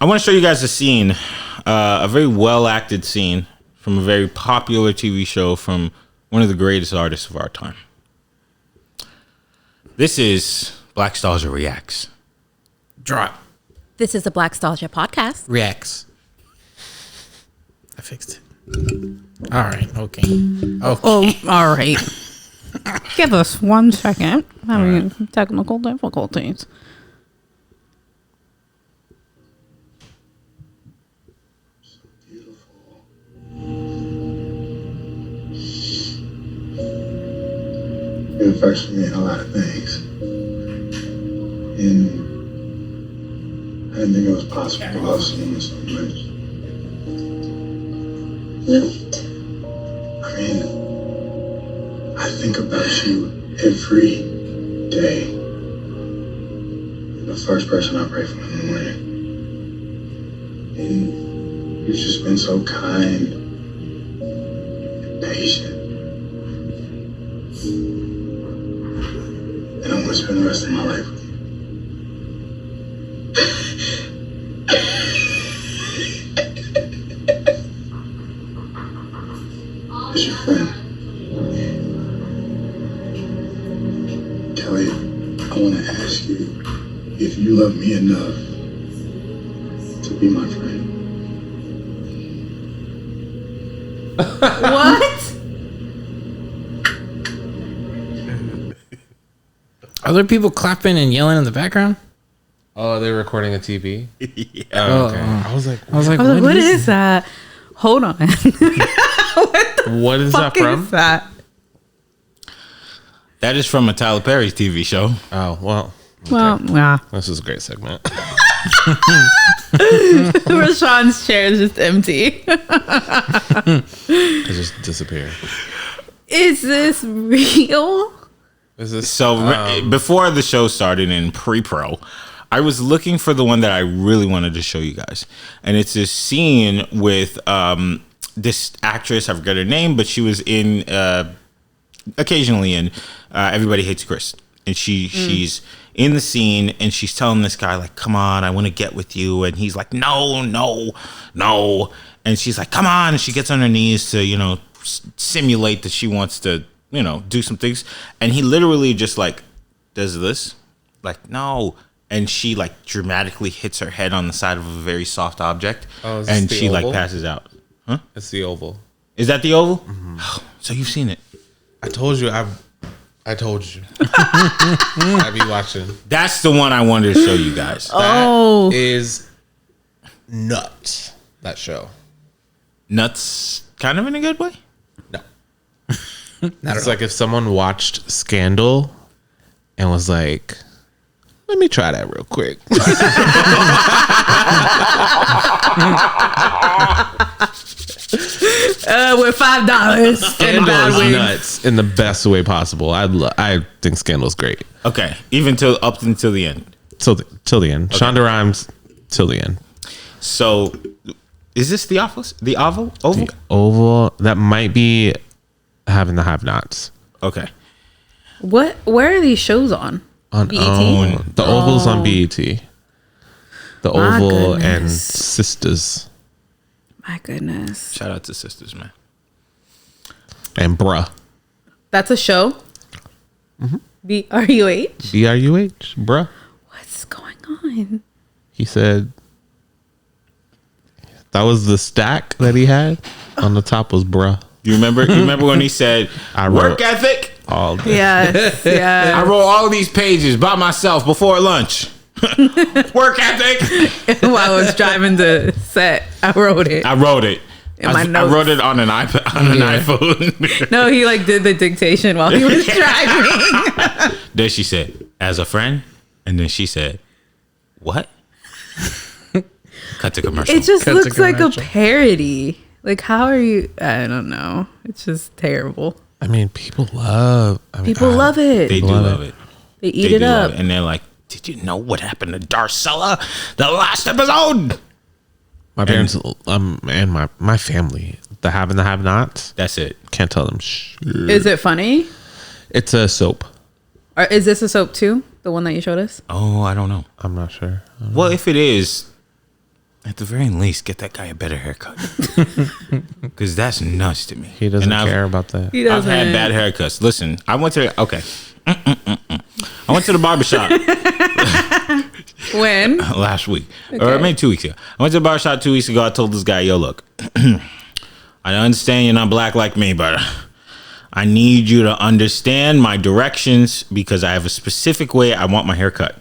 I want to show you guys a scene, a very well acted scene from a very popular TV show from one of the greatest artists of our time. This is Blackstalgia Reacts. Drop. This is the Blackstalgia podcast. Reacts. I fixed it. All right. Okay. Oh, all right. Give us 1 second. Having technical difficulties. It affects me a lot of things. And I didn't think it was possible to love someone so much. I mean, I think about you every day. You're the first person I pray for in the morning. And you've just been so kind and patient. And I want to spend the rest of my life with you. As your friend. Kelly, I want to ask you if you love me enough to be my friend. What? Are there people clapping and yelling in the background? Oh, they're recording a TV? Yeah. Oh, okay. I was like, What is that? Hold on. what is that from? Is that? That is from a Tyler Perry TV show. Oh, well. Okay. Well, yeah. This is a great segment. Rashawn's chair is just empty. It just disappeared. Is this real? Is this So before the show started in pre-pro, I was looking for the one that I really wanted to show you guys. And it's this scene with this actress, I forgot her name, but she was in occasionally in Everybody Hates Chris. And she's in the scene and she's telling this guy, like, come on, I want to get with you. And he's like, no. And she's like, come on. And she gets on her knees to, simulate that she wants to, do some things. And he literally just like does this, like, no. And she like dramatically hits her head on the side of a very soft object. Oh, is and this she the like oval? passes out. Huh? It's the Oval. Is that the Oval? Mm-hmm. So you've seen it. I told you. I told you. I be watching. That's the one I wanted to show you guys. Oh. That is nuts. That show. Nuts, kind of in a good way. No. It's like if someone watched Scandal and was like, let me try that real quick. With $5. Scandal is nuts in the best way possible. I think Scandal's great. Okay, up until the end. Till the end. Okay. Shonda Rhimes till the end. So, is this the Oval? The Oval? The Oval, that might be Having the Have-Nots. Okay. Where are these shows on? On BET? The Oval's on BET. The My Oval goodness. and Sisters. My goodness. Shout out to Sisters, man. And Bruh. That's a show? Mm-hmm. BRUH? BRUH. Bruh. What's going on? He said that was the stack that he had. On the top was Bruh. You remember when he said, work ethic? All day. Yes, yes. I wrote all of these pages by myself before lunch. Work ethic. While I was driving to set, I wrote it. I wrote it. My notes. I wrote it on an iPad, on an iPhone. No, he like did the dictation while he was driving. Then she said, as a friend. And then she said, what? Cut to commercial. It just Cut to looks like a commercial. parody. Like, how are you? I don't know. It's just terrible. I mean, people love it. They do love it. They eat it do up. love it. And they're like, did you know what happened to Darcella the last episode? My parents and my family, the have and the have nots. That's it. Can't tell them shit. Is it funny? It's a soap. Or is this a soap too? The one that you showed us? Oh, I don't know. I'm not sure. Well, if it is, at the very least, get that guy a better haircut. Because that's nuts to me. He doesn't care about that. He I've doesn't. had bad haircuts. Listen, I went to I went to the barbershop When? last week, or maybe 2 weeks ago. I went to the barbershop 2 weeks ago. I told this guy, yo, look, I understand you're not black like me, but I need you to understand my directions because I have a specific way I want my hair cut.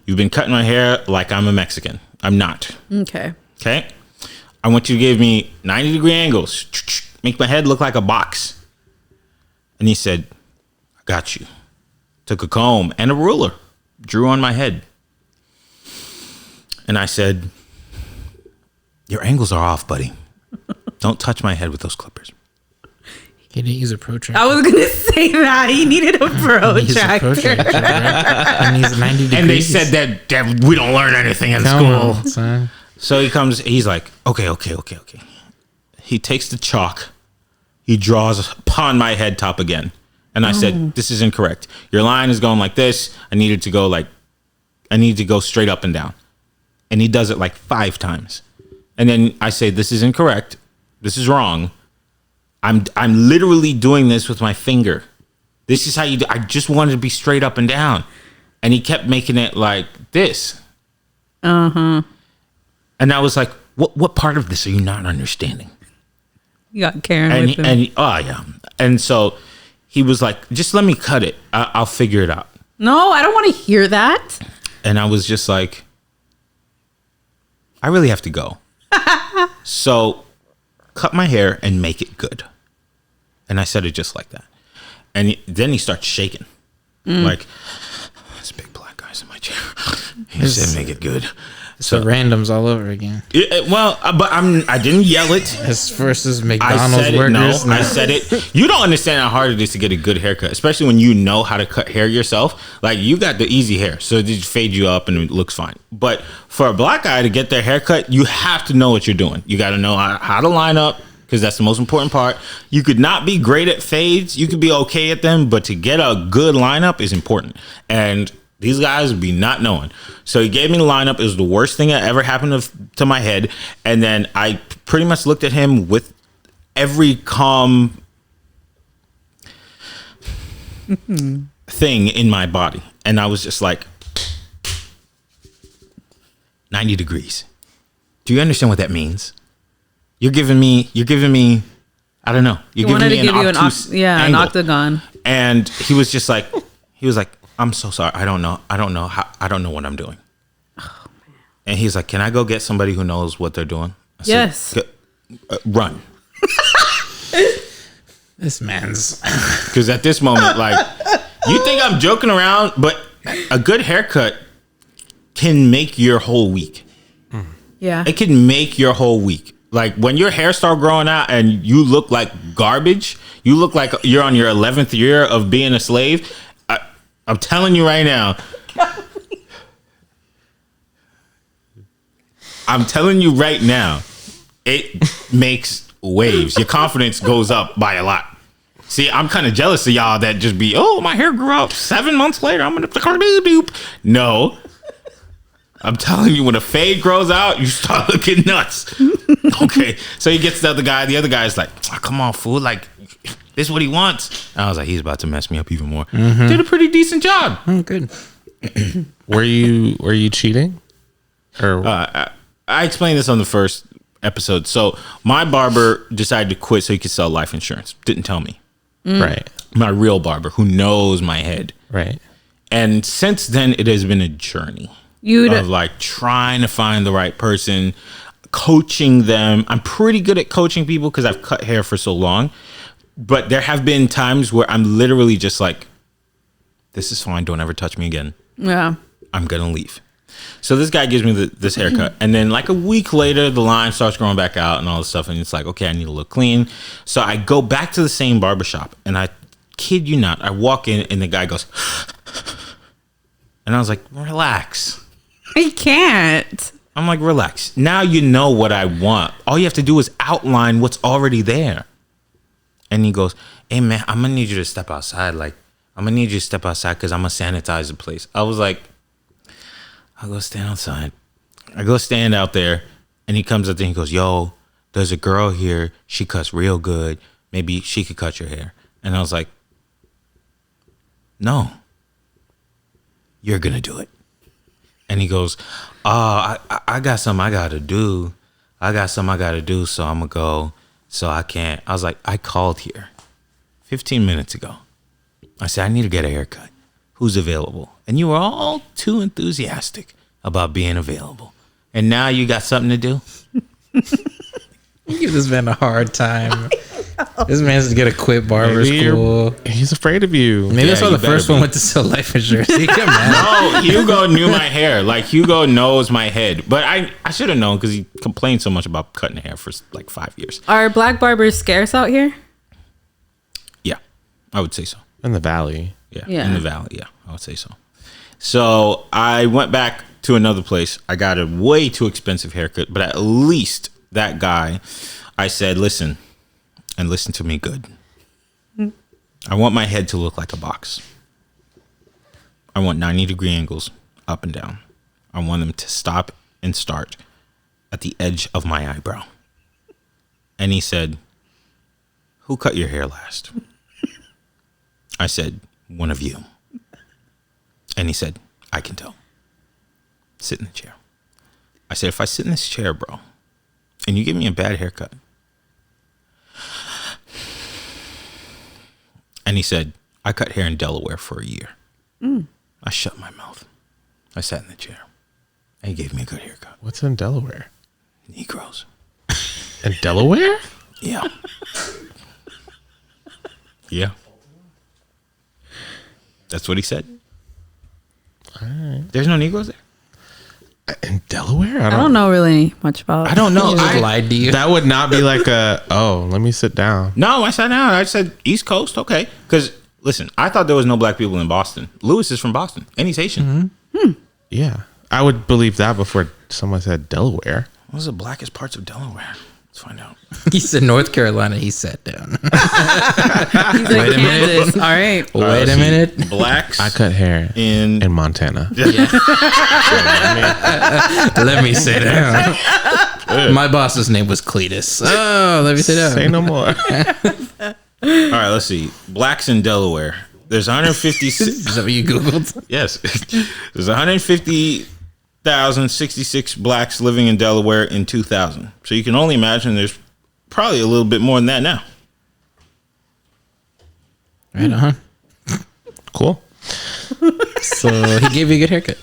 You've been cutting my hair like I'm a Mexican. I'm not. Okay. Okay? I want you to give me 90-degree angles. Make my head look like a box. And he said, I got you. Took a comb and a ruler. Drew on my head. And I said, your angles are off, buddy. Don't touch my head with those clippers. He didn't use a protractor. I was gonna say that he needed a He used a protractor. protractor, right? And he's 90 degrees. And they said that we don't learn anything in Come school. on, son. So he's like, okay. He takes the chalk. He draws upon my head top again. And I said, this is incorrect. Your line is going like this. I need to go straight up and down. And he does it like 5 times. And then I say, this is incorrect. This is wrong. I'm literally doing this with my finger. This is how you do. I just wanted to be straight up and down. And he kept making it like this. Uh-huh. And I was like, what part of this are you not understanding? You got Karen And with him. oh yeah. And so he was like, just let me cut it. I'll figure it out. No, I don't want to hear that. And I was just like, I really have to go. So cut my hair and make it good. And I said it just like that. And then he starts shaking. Like, this big black guy's in my chair. He said, make it good. So randoms all over again. But I didn't yell it. As versus I McDonald's said it. workers. No, I said it. You don't understand how hard it is to get a good haircut, especially when you know how to cut hair yourself. Like, you got the easy hair, so they just fade you up and it looks fine. But for a black guy to get their haircut, you have to know what you're doing. You got to know how to line up, because that's the most important part. You could not be great at fades. You could be okay at them, but to get a good lineup is important. And these guys would be not knowing. So he gave me the lineup. It was the worst thing that ever happened to my head. And then I pretty much looked at him with every calm thing in my body. And I was just like, 90 degrees. Do you understand what that means? You're giving me, I don't know. You're giving me an obtuse an angle. octagon. And he was like, I'm so sorry. I don't know what I'm doing. Oh, man. And he's like, can I go get somebody who knows what they're doing? I Yes. said, run. This man's. Because at this moment, like, you think I'm joking around, but a good haircut can make your whole week. Yeah. It can make your whole week. Like, when your hair start growing out and you look like garbage, you look like you're on your 11th year of being a slave. I'm telling you right now. It makes waves. Your confidence goes up by a lot. See, I'm kind of jealous of y'all that just be, oh, my hair grew out 7 months later. I'm going to No. I'm telling you, when a fade grows out, you start looking nuts. Okay. So he gets the other guy. The other guy's like, oh, come on, fool. Like, this is what he wants. I was like, he's about to mess me up even more. Did a pretty decent job. Oh, good. Were you cheating? Or I explained this on the first episode. So my barber decided to quit so he could sell life insurance. Didn't tell me. right. My real barber who knows my head. Right. And since then, it has been a journey of like trying to find the right person, coaching them. I'm pretty good at coaching people because I've cut hair for so long. But there have been times where I'm literally just like, this is fine. Don't ever touch me again. Yeah. I'm going to leave. So this guy gives me this haircut. And then like a week later, the line starts growing back out and all this stuff. And it's like, okay, I need to look clean. So I go back to the same barbershop. And I kid you not, I walk in and the guy goes, and I was like, relax. I can't. I'm like, relax. Now you know what I want. All you have to do is outline what's already there. And he goes, hey, man, I'm going to need you to step outside. Like, I'm going to need you to step outside because I'm going to sanitize the place. I was like, I'll go stand outside. I go stand out there. And he comes up there and he goes, yo, there's a girl here. She cuts real good. Maybe she could cut your hair. And I was like, no, you're going to do it. And he goes, oh, I got something I got to do. So I'm going to go. So I can't. I was like, I called here 15 minutes ago. I said, I need to get a haircut. Who's available? And you were all too enthusiastic about being available. And now you got something to do? You give this man a hard time. This man's to get a quit barber Maybe school. He's afraid of you. Maybe that's why you the first better one be. went to sell life insurance. He got mad. No, Hugo knew my hair. Like, Hugo knows my head. But I should have known because he complained so much about cutting hair for like 5 years. Are black barbers scarce out here? Yeah, I would say so. In the valley. Yeah. In the valley. Yeah, I would say so. So I went back to another place. I got a way too expensive haircut, but at least that guy, I said, listen, and listen to me good. I want my head to look like a box. I want 90-degree angles up and down. I want them to stop and start at the edge of my eyebrow. And he said, who cut your hair last? I said, one of you. And he said, I can tell. Sit in the chair. I said, if I sit in this chair, bro, and you give me a bad haircut. And he said, I cut hair in Delaware for a year. I shut my mouth. I sat in the chair. And he gave me a good haircut. What's in Delaware? Negroes. In Delaware? Yeah. Yeah. That's what he said. All right. There's no Negroes there? In Delaware? I don't know really much about. I don't know. He just I, lied to you. That would not be like let me sit down. no, I sat down. I said East Coast, okay. Because listen, I thought there was no black people in Boston. Lewis is from Boston, and he's Haitian. Yeah. I would believe that before someone said Delaware. What's the blackest parts of Delaware? Let's find out. He said North Carolina. He sat down. He's like, Wait a minute. Kansas. All right. Wait let's a see. minute. Blacks I cut hair in in Montana. Let me sit down. My boss's name was Cletus. Oh, let me sit down. Say no more. All right, let's see. Blacks in Delaware. There's 156. Is that what you Googled? Yes. There's 150,066 blacks living in Delaware in 2000. So you can only imagine there's probably a little bit more than that now. Right on. Cool. So he gave you a good haircut.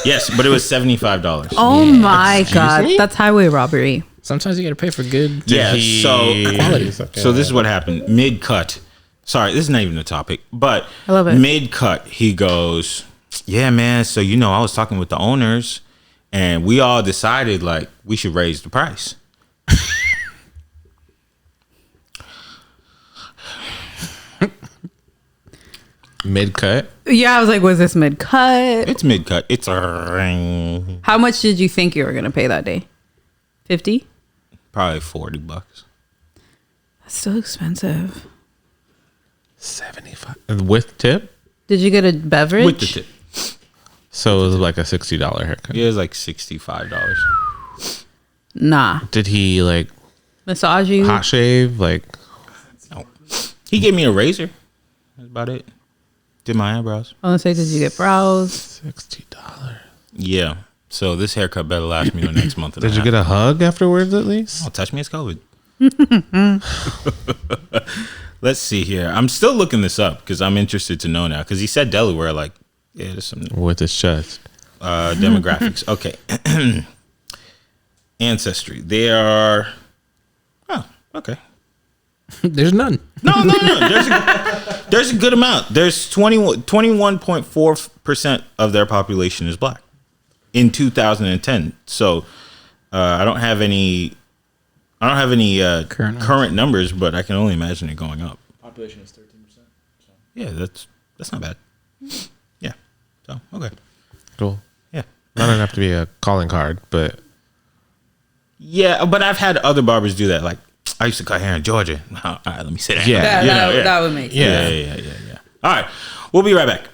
Yes, but it was $75. Oh Yeah. my God. me? That's highway robbery. Sometimes you got to pay for good. Yeah, Quality. so this is what happened. Mid-cut. Sorry, this is not even a topic, but I love it. mid-cut, he goes, yeah, man, so, I was talking with the owners, and we all decided, like, we should raise the price. Mid-cut. Yeah, I was like, was this mid cut? It's mid-cut. It's How much did you think you were gonna pay that day? 50? probably $40. That's so expensive. 75 with tip. Did you get a beverage? With the tip. So it was like a $60 haircut. Yeah, it's like $65. Nah. Did he like Massage you? hot shave? Like No. He gave me a razor. That's about it. Did my eyebrows. I want to say, did you get brows? $60. Yeah. So this haircut better last me the next month. Did you get a hug afterwards at least? Oh, touch me, it's COVID. Let's see here. I'm still looking this up because I'm interested to know now. Because he said Delaware, like, yeah, there's some With his chest. demographics. Okay. Ancestry. They are. Oh, okay. There's none. No. There's a good amount. There's 21.4% of their population is black in 2010. So I don't have any current numbers, but I can only imagine it going up. Population is 13%. So. Yeah, that's not bad. Yeah. So okay. Cool. Yeah. Not enough to be a calling card, but Yeah, but I've had other barbers do that. Like I used to cut hair in Georgia. All right, let me sit down. Yeah. That would make sense. Yeah. All right, we'll be right back.